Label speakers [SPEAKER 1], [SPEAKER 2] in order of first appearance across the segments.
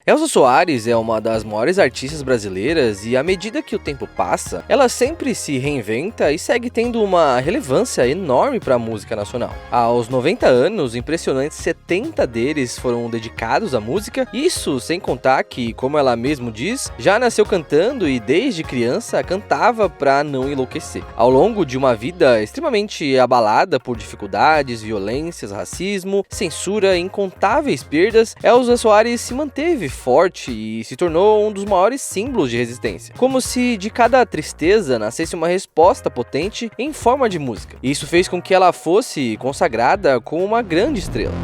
[SPEAKER 1] Elza Soares é uma das maiores artistas brasileiras e, à medida que o tempo passa, ela sempre se reinventa e segue tendo uma relevância enorme para a música nacional. Aos 90 anos, impressionantes 70 deles foram dedicados à música, isso sem contar que, como ela mesmo diz, já nasceu cantando e desde criança cantava para não enlouquecer. Ao longo de uma vida extremamente abalada por dificuldades, violências, racismo, censura e incontáveis perdas, Elza Soares se manteve forte e se tornou um dos maiores símbolos de resistência. Como se de cada tristeza nascesse uma resposta potente em forma de música. E isso fez com que ela fosse consagrada como uma grande estrela.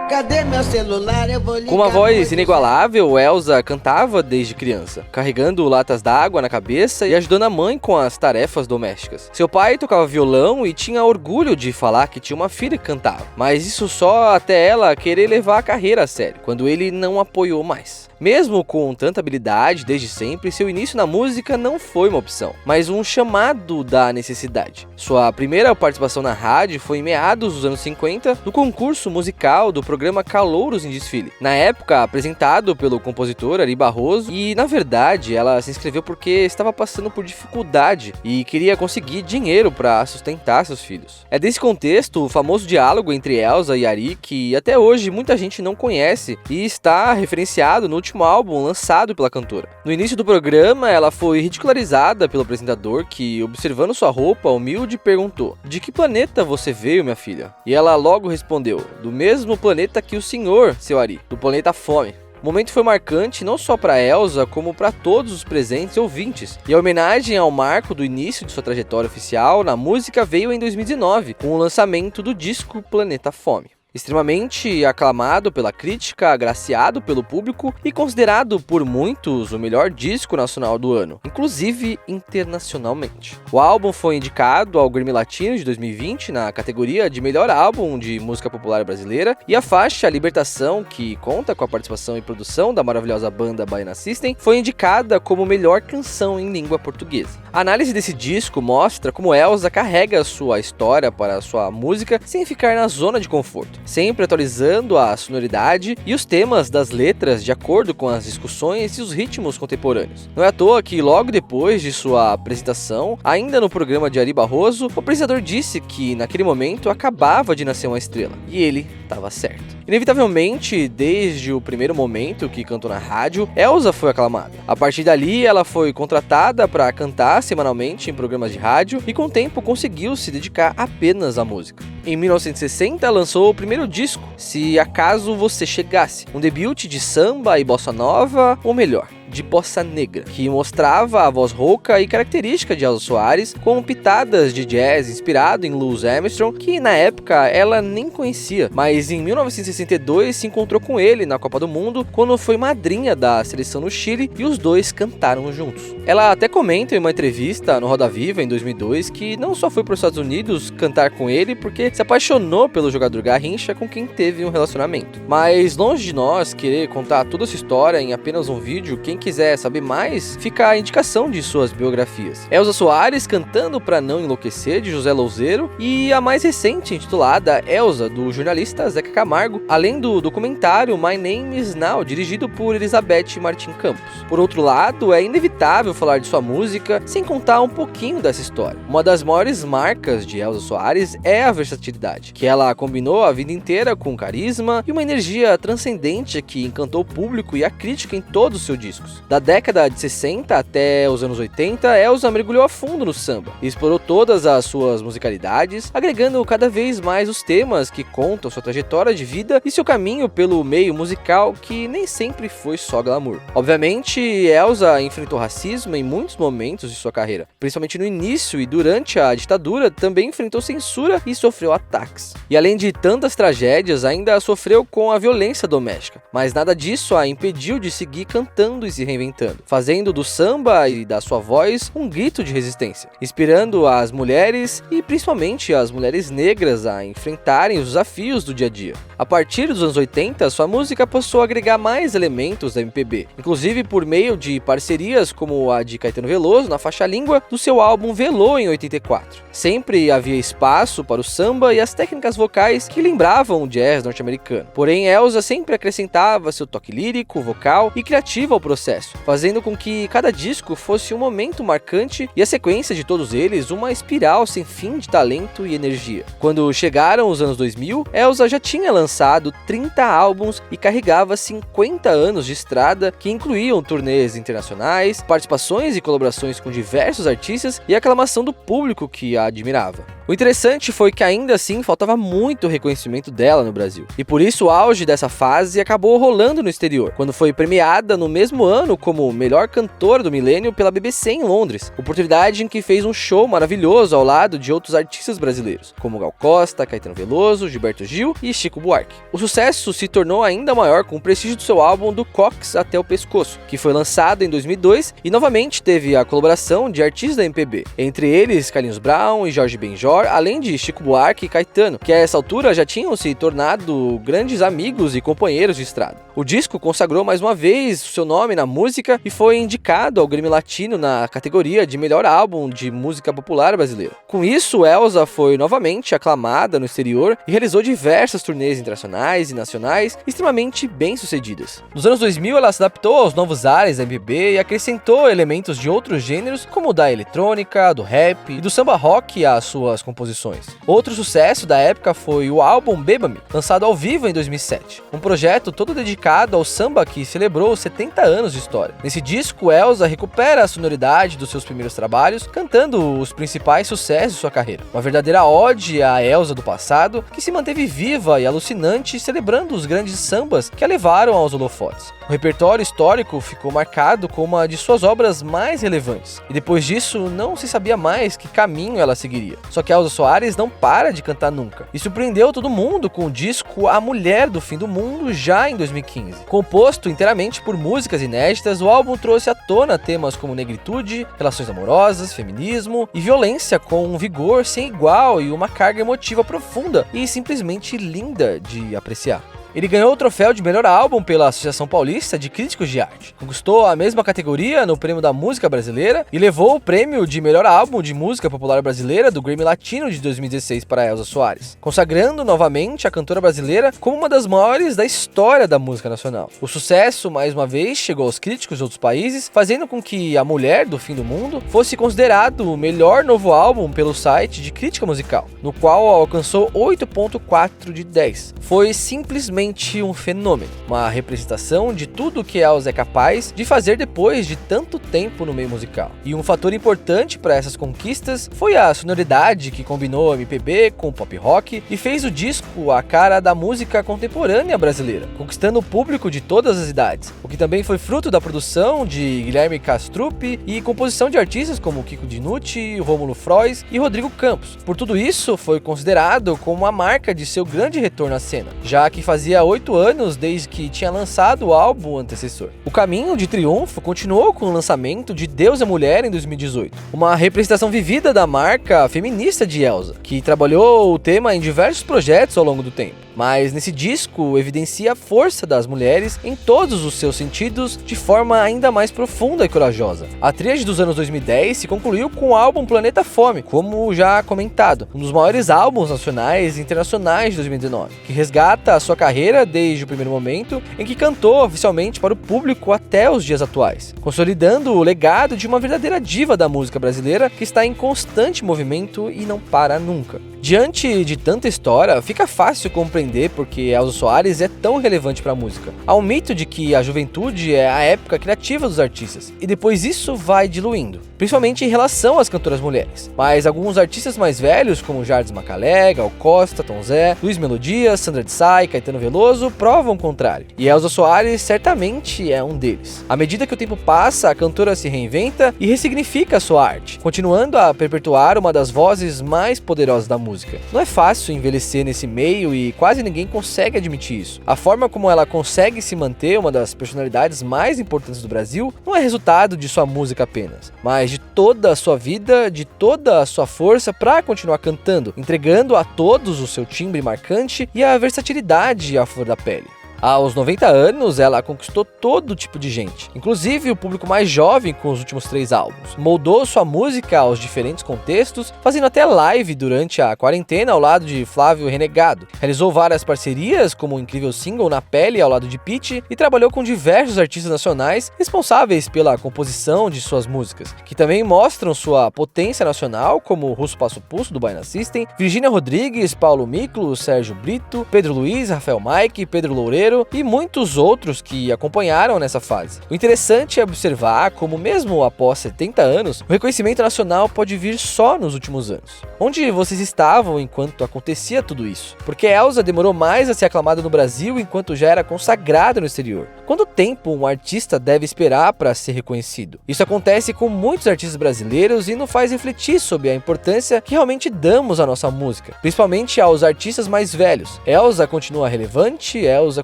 [SPEAKER 2] Cadê meu celular? Eu vou ligar.
[SPEAKER 1] Com uma voz inigualável, Elza cantava desde criança, carregando latas d'água na cabeça e ajudando a mãe com as tarefas domésticas. Seu pai tocava violão e tinha orgulho de falar que tinha uma filha que cantava, mas isso só até ela querer levar a carreira a sério, quando ele não apoiou mais. Mesmo com tanta habilidade desde sempre, seu início na música não foi uma opção, mas um chamado da necessidade. Sua primeira participação na rádio foi em meados dos anos 50, no concurso musical do programa Calouros em Desfile, na época apresentado pelo compositor Ari Barroso, e na verdade ela se inscreveu porque estava passando por dificuldade e queria conseguir dinheiro para sustentar seus filhos. É desse contexto o famoso diálogo entre Elza e Ari, que até hoje muita gente não conhece e está referenciado no último álbum lançado pela cantora. No início do programa, ela foi ridicularizada pelo apresentador que, observando sua roupa humilde, perguntou: "De que planeta você veio, minha filha?" E ela logo respondeu: "Do mesmo planeta que o senhor, seu Ari, do planeta Fome." O momento foi marcante não só para Elza, como para todos os presentes e ouvintes. E a homenagem ao marco do início de sua trajetória oficial na música veio em 2019, com o lançamento do disco Planeta Fome. Extremamente aclamado pela crítica, agraciado pelo público e considerado por muitos o melhor disco nacional do ano, inclusive internacionalmente. O álbum foi indicado ao Grammy Latino de 2020 na categoria de melhor álbum de música popular brasileira, e a faixa Libertação, que conta com a participação e produção da maravilhosa banda Baiana System, foi indicada como melhor canção em língua portuguesa. A análise desse disco mostra como Elza carrega sua história para sua música sem ficar na zona de conforto, sempre atualizando a sonoridade e os temas das letras de acordo com as discussões e os ritmos contemporâneos. Não é à toa que logo depois de sua apresentação, ainda no programa de Ari Barroso, o apresentador disse que naquele momento acabava de nascer uma estrela, e ele estava certo. Inevitavelmente, desde o primeiro momento que cantou na rádio, Elza foi aclamada. A partir dali, ela foi contratada para cantar semanalmente em programas de rádio e com o tempo conseguiu se dedicar apenas à música. Em 1960, lançou o primeiro disco, Se Acaso Você Chegasse, um debut de samba e bossa nova, ou melhor, de bossa negra, que mostrava a voz rouca e característica de Elza Soares, com pitadas de jazz inspirado em Louis Armstrong, que na época ela nem conhecia, mas em 1962 se encontrou com ele na Copa do Mundo, quando foi madrinha da seleção no Chile, e os dois cantaram juntos. Ela até comenta em uma entrevista no Roda Viva em 2002 que não só foi para os Estados Unidos cantar com ele porque se apaixonou pelo jogador Garrincha, com quem teve um relacionamento. Mas longe de nós querer contar toda essa história em apenas um vídeo, quem quiser saber mais, fica a indicação de suas biografias. Elza Soares cantando Pra Não Enlouquecer, de José Louzeiro, e a mais recente, intitulada Elza, do jornalista Zeca Camargo, além do documentário My Name Is Now, dirigido por Elizabeth Martim Campos. Por outro lado, é inevitável falar de sua música sem contar um pouquinho dessa história. Uma das maiores marcas de Elza Soares é a versatilidade, que ela combinou a vida inteira com carisma e uma energia transcendente que encantou o público e a crítica em todos os seus discos. Da década de 60 até os anos 80, Elza mergulhou a fundo no samba e explorou todas as suas musicalidades, agregando cada vez mais os temas que contam sua trajetória de vida e seu caminho pelo meio musical, que nem sempre foi só glamour. Obviamente, Elza enfrentou racismo em muitos momentos de sua carreira, principalmente no início e durante a ditadura, também enfrentou censura e sofreu ataques. E além de tantas tragédias, ainda sofreu com a violência doméstica, mas nada disso a impediu de seguir cantando e se se reinventando, fazendo do samba e da sua voz um grito de resistência, inspirando as mulheres e principalmente as mulheres negras a enfrentarem os desafios do dia a dia. A partir dos anos 80, sua música passou a agregar mais elementos da MPB, inclusive por meio de parcerias como a de Caetano Veloso na faixa Língua do seu álbum Velô em 84. Sempre havia espaço para o samba e as técnicas vocais que lembravam o jazz norte-americano. Porém, Elza sempre acrescentava seu toque lírico, vocal e criativo ao processo, fazendo com que cada disco fosse um momento marcante e a sequência de todos eles uma espiral sem fim de talento e energia. Quando chegaram os anos 2000, Elza já tinha lançado 30 álbuns e carregava 50 anos de estrada que incluíam turnês internacionais, participações e colaborações com diversos artistas e a aclamação do público que a admirava. O interessante foi que ainda assim faltava muito reconhecimento dela no Brasil, e por isso o auge dessa fase acabou rolando no exterior, quando foi premiada no mesmo ano como melhor cantora do milênio pela BBC em Londres, oportunidade em que fez um show maravilhoso ao lado de outros artistas brasileiros, como Gal Costa, Caetano Veloso, Gilberto Gil e Chico Buarque. O sucesso se tornou ainda maior com o prestígio do seu álbum Do Cox até o Pescoço, que foi lançado em 2002 e novamente teve a colaboração de artistas da MPB, entre eles Carlinhos Brown e Jorge Benjor, além de Chico Buarque e Caetano, que a essa altura já tinham se tornado grandes amigos e companheiros de estrada. O disco consagrou mais uma vez seu nome na música e foi indicado ao Grammy Latino na categoria de melhor álbum de música popular brasileira. Com isso, Elza foi novamente aclamada no exterior e realizou diversas turnês internacionais e nacionais extremamente bem-sucedidas. Nos anos 2000, ela se adaptou aos novos ares da MPB e acrescentou elementos de outros gêneros, como o da eletrônica, do rap e do samba rock às suas composições. Outro sucesso da época foi o álbum Beba-me, lançado ao vivo em 2007, um projeto todo dedicado ao samba que celebrou 70 anos de história. Nesse disco, Elza recupera a sonoridade dos seus primeiros trabalhos, cantando os principais sucessos de sua carreira. Uma verdadeira ode à Elza do passado, que se manteve viva e alucinante, celebrando os grandes sambas que a levaram aos holofotes. O repertório histórico ficou marcado como uma de suas obras mais relevantes, e depois disso não se sabia mais que caminho ela seguiria. Só que Elza Soares não para de cantar nunca, e surpreendeu todo mundo com o disco A Mulher do Fim do Mundo já em 2015. Composto inteiramente por músicas inéditas, o álbum trouxe à tona temas como negritude, relações amorosas, feminismo e violência com um vigor sem igual e uma carga emotiva profunda e simplesmente linda de apreciar. Ele ganhou o troféu de melhor álbum pela Associação Paulista de Críticos de Arte, conquistou a mesma categoria no Prêmio da Música Brasileira e levou o prêmio de melhor álbum de música popular brasileira do Grammy Latino de 2016 para Elza Soares, consagrando novamente a cantora brasileira como uma das maiores da história da música nacional. O sucesso, mais uma vez, chegou aos críticos de outros países, fazendo com que A Mulher do Fim do Mundo fosse considerado o melhor novo álbum pelo site de crítica musical, no qual alcançou 8.4 de 10. Foi simplesmente um fenômeno, uma representação de tudo que Elza é capaz de fazer depois de tanto tempo no meio musical. E um fator importante para essas conquistas foi a sonoridade que combinou MPB com pop rock e fez o disco a cara da música contemporânea brasileira, conquistando o público de todas as idades, o que também foi fruto da produção de Guilherme Castrup e composição de artistas como Kiko Dinucci, Rômulo Frois e Rodrigo Campos. Por tudo isso, foi considerado como a marca de seu grande retorno à cena, já que fazia 8 anos desde que tinha lançado o álbum antecessor. O caminho de triunfo continuou com o lançamento de Deus é Mulher em 2018, uma representação vivida da marca feminista de Elza, que trabalhou o tema em diversos projetos ao longo do tempo. Mas nesse disco evidencia a força das mulheres em todos os seus sentidos de forma ainda mais profunda e corajosa. A tríade dos anos 2010 se concluiu com o álbum Planeta Fome, como já comentado, um dos maiores álbuns nacionais e internacionais de 2019, que resgata a sua carreira desde o primeiro momento em que cantou oficialmente para o público até os dias atuais, consolidando o legado de uma verdadeira diva da música brasileira que está em constante movimento e não para nunca. Diante de tanta história, fica fácil compreender porque Elza Soares é tão relevante para a música. Há um mito de que a juventude é a época criativa dos artistas, e depois isso vai diluindo, principalmente em relação às cantoras mulheres. Mas alguns artistas mais velhos, como Jardim Macalé, Gal Costa, Tom Zé, Luiz Melodia, Sandra de Sá e Caetano Veloso, provam o contrário. E Elza Soares certamente é um deles. À medida que o tempo passa, a cantora se reinventa e ressignifica a sua arte, continuando a perpetuar uma das vozes mais poderosas da música. música. Não é fácil envelhecer nesse meio e quase ninguém consegue admitir isso. A forma como ela consegue se manter uma das personalidades mais importantes do Brasil não é resultado de sua música apenas, mas de toda a sua vida, de toda a sua força para continuar cantando, entregando a todos o seu timbre marcante e a versatilidade à flor da pele. Aos 90 anos, ela conquistou todo tipo de gente, inclusive o público mais jovem com os últimos 3 álbuns. Moldou sua música aos diferentes contextos, fazendo até live durante a quarentena ao lado de Flávio Renegado. Realizou várias parcerias, como o incrível single Na Pele ao lado de Pitty, e trabalhou com diversos artistas nacionais responsáveis pela composição de suas músicas, que também mostram sua potência nacional, como Russo Passo Pulso do Baiana System, Virgínia Rodrigues, Paulo Miklo, Sérgio Brito, Pedro Luiz, Rafael Mike, Pedro Loureiro e muitos outros que acompanharam nessa fase. O interessante é observar como mesmo após 70 anos, o reconhecimento nacional pode vir só nos últimos anos. Onde vocês estavam enquanto acontecia tudo isso? Porque Elza demorou mais a ser aclamada no Brasil enquanto já era consagrada no exterior. Quanto tempo um artista deve esperar para ser reconhecido? Isso acontece com muitos artistas brasileiros e nos faz refletir sobre a importância que realmente damos à nossa música, principalmente aos artistas mais velhos. Elza continua relevante, Elza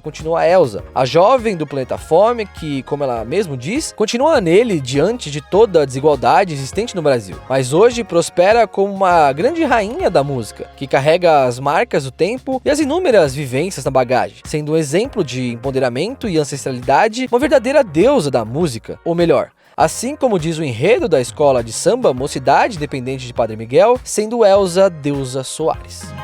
[SPEAKER 1] continua Elza, a jovem do planeta Fome que, como ela mesmo diz, continua nele diante de toda a desigualdade existente no Brasil, mas hoje prospera como uma grande rainha da música, que carrega as marcas do tempo e as inúmeras vivências na bagagem, sendo um exemplo de empoderamento e ancestralidade, uma verdadeira deusa da música, ou melhor, assim como diz o enredo da escola de samba Mocidade Independente de Padre Miguel, sendo Elza Deusa Soares.